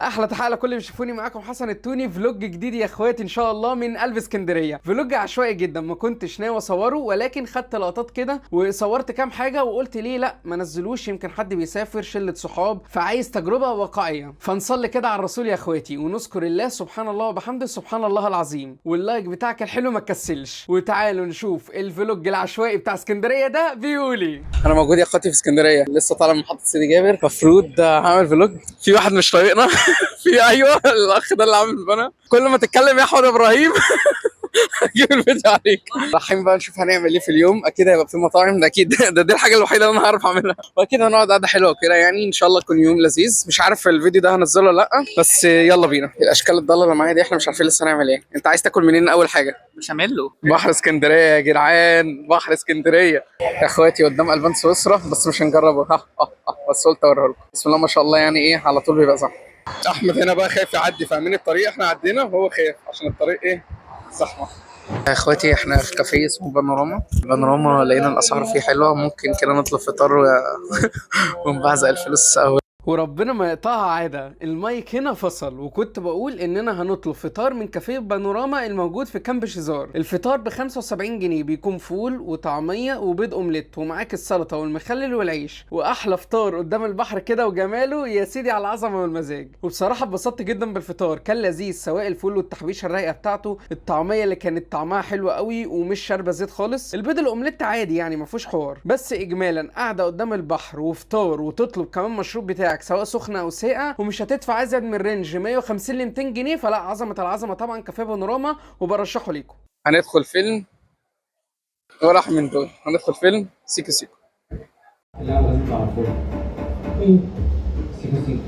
احلى تحيه لكل اللي بيشوفوني. معاكم حسن التوني، فلوج جديد يا اخواتي ان شاء الله من قلب اسكندريه. فلوج عشوائي جدا، ما كنتش ناوي اصوره ولكن خدت لقطات كده وصورت كام حاجه وقلت ليه لا ما نزلوش، يمكن حد بيسافر شله صحاب فعايز تجربه واقعيه. فنصلي كده على الرسول يا اخواتي ونذكر الله سبحان الله وبحمده سبحان الله العظيم، واللايك بتاعك الحلو ما تكسلش. وتعالوا نشوف الفلوج العشوائي بتاع اسكندريه ده بيقولي. انا موجود يا اخواتي في اسكندريه، لسه طالع من محطه سيدي جابر، المفروض هعمل فلوج. في واحد مش طايقنا في ايوه الاخ ده اللي عامل البنا، كل ما تتكلم يا احمد ابراهيم هجيب الفيديو عليك. رايحين بقى نشوف هنعمل ايه في اليوم. اكيد هيبقى في مطاعم، ده اكيد دي الحاجه الوحيده اللي انا هعرف اعملها. واكيد هنقعد قعده حلوه كده، يعني ان شاء الله يكون يوم لذيذ. مش عارف الفيديو ده هنزله ولا لا، بس يلا بينا. الاشكال الضاله اللي معايا دي احنا مش عارفين لسه هنعمل ايه. انت عايز تاكل منين اول حاجه؟ بشاميل. بحر اسكندريه يا جدعان، بحر اسكندريه يا اخواتي قدام البان سويسرا، بس مش هنجربه. بس قلت اوريه لكم. بسم الله ما شاء الله، يعني ايه على طول بيبقى زحمه. احمد هنا بقى خايف يعدي، فاهمين الطريق احنا عدينا وهو خايف عشان الطريق ايه زحمه. يا اخواتي احنا في كافيه اسمه بانوراما. بانوراما لقينا الاسعار فيه حلوه، ممكن كده نطلب فطار ونبعزق الفلوس اول. وربنا ما يقطعها عادة، المايك هنا فصل وكنت بقول اننا هنطلب فطار من كافيه بانوراما الموجود في كامب شيزار. الفطار ب 75 جنيه، بيكون فول وطعمية وبيض اومليت ومعاك السلطة والمخلل والعيش، واحلى فطار قدام البحر كده وجماله يا سيدي على العظمة والمزاج. وبصراحة اتبسطت جدا بالفطار، كان لذيذ، سواء الفول والتحبيشة الرايقة بتاعته، الطعمية اللي كانت طعمها حلو قوي ومش شاربة زيت خالص، البيض الاومليت عادي يعني ما فيهوش حوار. بس اجمالا قاعدة قدام البحر وفطار وتطلب كمان مشروب بتاعك سواء سخنه او ساقع، ومش هتدفع ازيد من رينج 150 ل 200 جنيه. فلا، عظمه العظمه طبعا كافيه بانوراما وبرشحه ليكم. هندخل فيلم وراح من دول، هندخل فيلم سيكو سيكو. لا لازم تعرفوها. سيكو سيكو.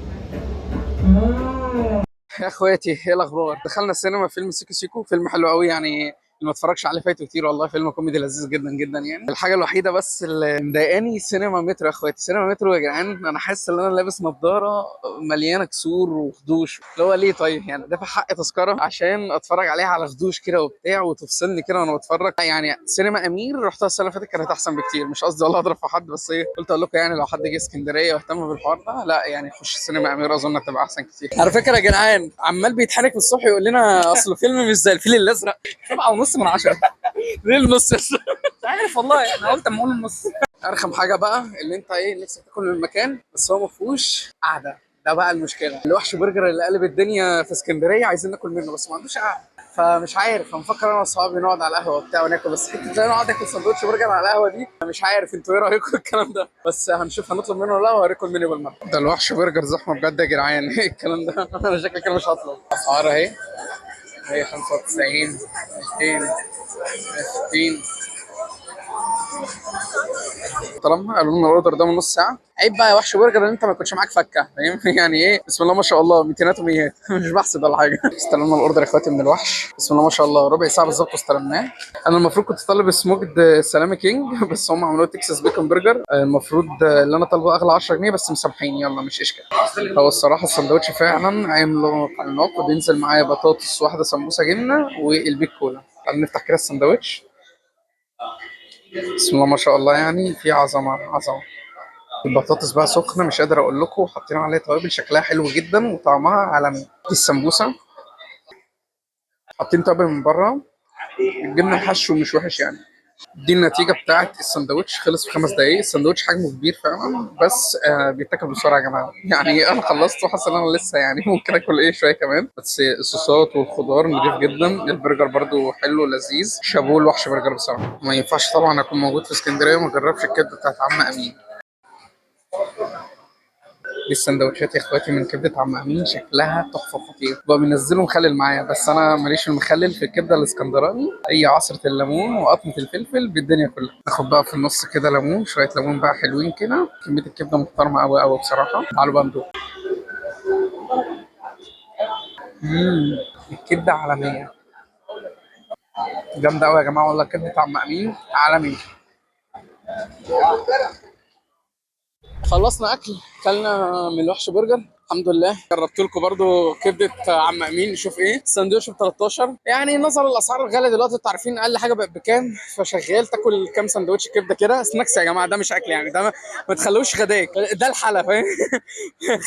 يا اخواتي ايه الاخبار؟ دخلنا السينما فيلم سيكو سيكو، فيلم حلو قوي يعني، اللي ما اتفرجش عليه فايته كتير والله. فيلم كوميدي لذيذ جدا جدا يعني. الحاجه الوحيده بس اللي مضايقاني سينما مترو يا اخواتي. سينما مترو يا جدعان انا حاسس ان انا لابس نظاره مليانه كسور وخدوش، اللي هو ليه طيب يعني دافع حق تذكره عشان اتفرج عليها على خدوش كده وبتاع وتفصلني كده وانا بتفرج. يعني سينما امير رحتها السنه اللي فاتت كانت احسن بكتير، مش قصدي والله اضرب في حد، بس ايه قلت اقول لكم يعني لو حد جه اسكندريه واهتم بالحوار ده لا يعني خش سينما امير، اظن هتبقى احسن كتير. على فكره يا جدعان عمال بيتحرك من الصبح يقول لنا اصل فيلم مش زي الفيل الازرق. 7.5 من 10. ليه النص يس؟ مش عارف والله، انا قلت اما اقول النص. ارخم حاجه بقى اللي انت ايه نفسك تاكل من المكان بس هو ما فيهوش قعده. ده بقى المشكله. الوحش برجر اللي قلب الدنيا في اسكندريه عايزين ناكل منه بس ما عندوش قعده. فمش عارف، هنفكر انا واصحابي نقعد على القهوه وبتاع وناكل، بس حته ان انا اقعد اكل سندوتش برجر على القهوه دي مش عارف انتوا ايه رايكم الكلام ده. بس هنشوف هنطلب منه ولا لا، وهوريكم المنيو بالمره. ده الوحش برجر زحمه بجد يا جدعان. ايه الكلام ده؟ انا شكلي كده مش هطلب. اسعار اهي، هي 95 200 60. طالما قالوا لنا الاوردر ده من نص ساعه، عيب بقى يا وحش برجر ان انت ما يكونش معاك فكه، فاهم؟ يعني ايه بسم الله ما شاء الله، 200 وميات. مش بحسب ولا حاجه. استلمنا الاوردر يا اخواتي من الوحش، بسم الله ما شاء الله، ربع ساعه بالظبط واستلمناه. انا المفروض كنت طالب سموكد سلامي كينج، بس هم عملوه تكساس بيكون برجر. المفروض اللي انا طالبه اغلى 10 جنيه، بس مسامحين يلا مش اشكال. هو الصراحه السندوتش فعلا عامله عملاق، وبينزل معايا بطاطس واحده سمبوسه جبنه والبيك كولا. تعالوا نفتح كده السندوتش. بسم الله ما شاء الله، يعني في عظمه عظمه. البطاطس بقى سخنه مش قادر اقول لكم، حاطين عليها توابل شكلها حلو جدا وطعمها عالمي. دي السمبوسه حاطين توابل من بره، الجبنه الحشو مش وحش يعني. دي النتيجه بتاعت السندوتش، خلص في 5 دقايق. السندوتش حجمه كبير فعلا، بس بيتاكل بسرعه يا جماعه. يعني انا خلصت وحاسس ان انا لسه يعني ممكن اكل ايه شويه كمان. بس الصوصات والخضار نضيف جدا، البرجر برضو حلو لذيذ. شابوه الوحش برجر بصراحه. ما ينفعش طبعا اكون موجود في اسكندريه وما اجربش الكبده بتاعت عم امين. دي السندوتشات يا اخواتي من كبده عم امين، شكلها تحفه خطير. بقى بينزلوا مخلل معايا، بس انا ماليش في المخلل في الكبده الاسكندراني. هي عصره الليمون وقطمه الفلفل بالدنيا كلها. ناخد بقى في النص كده ليمون، شويه ليمون بقى حلوين كده. كميه الكبده محترمه قوي قوي بصراحه. تعالوا بقى ندوق. الكبده عالميه، جامده قوي يا جماعه والله. كبده عم امين عالمي. خلصنا اكل، كلنا من الوحش برجر، الحمد لله. جربت لكم برضو كبده عم امين، نشوف ايه. السندوتش ب 13 يعني، نظرا للاسعار الغاليه دلوقتي انتوا عارفين اقل حاجه بقت بكام، فشغال تاكل كام سندوتش كبده كده. سناكس يا جماعه، ده مش اكل يعني، ده ما تخلوش غداك، ده الحلا فاهم.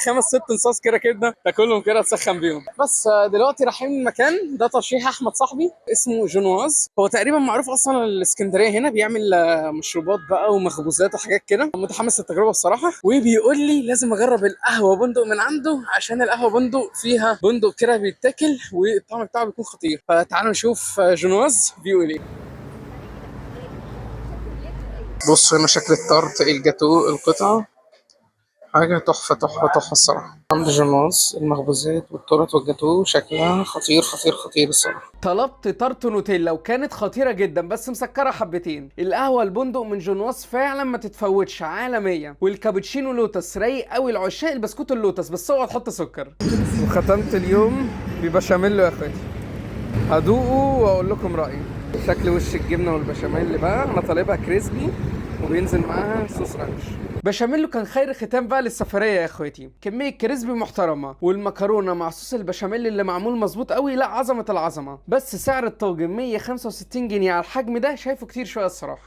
5 6 نصاص كده كبده تاكلهم كده تسخن بيهم. بس دلوقتي رايحين مكان، ده ترشيح احمد صاحبي اسمه جونواز. هو تقريبا معروف اصلا الاسكندريه هنا، بيعمل مشروبات بقى ومخبوزات وحاجات كده. متحمس للتجربه الصراحه، وبيقول لي لازم اجرب القهوه بندق من عنده، عشان القهوه بندق فيها بندق كده بيتاكل والطعم بتاعه بيكون خطير. فتعالوا نشوف جونواز بيقول ايه. بص هنا شكل التارت، الجاتو، القطعه، حاجة تحفة تحفة تحفة الصراحة. عند جماز المخبوزات والتورت والجاتو شكلها خطير خطير خطير الصراحة. طلبت تارت نوتيلا وكانت خطيرة جدا بس مسكرة حبتين. القهوة البندق من جونواز فعلا ما تتفوتش، عالمية. والكابتشينو لوتس رايق قوي لعشاق البسكوت اللوتس، بس اوعى تحط سكر. وختمت اليوم ببشاميل يا اخواتي، هدوقه واقول لكم رأيي. شكل وش الجبنة والبشاميل بقى، انا طالبها كريسبي وبينزل معاها صوص رانش. بشاميل كان خير ختام بقى للسفريه يا اخواتي. كميه كريسبي محترمه، والمكرونه مع صوص البشاميل اللي معمول مظبوط قوي، لا عظمه العظمه. بس سعر الطاجن 165 جنيه على الحجم ده، شايفه كتير شويه الصراحه.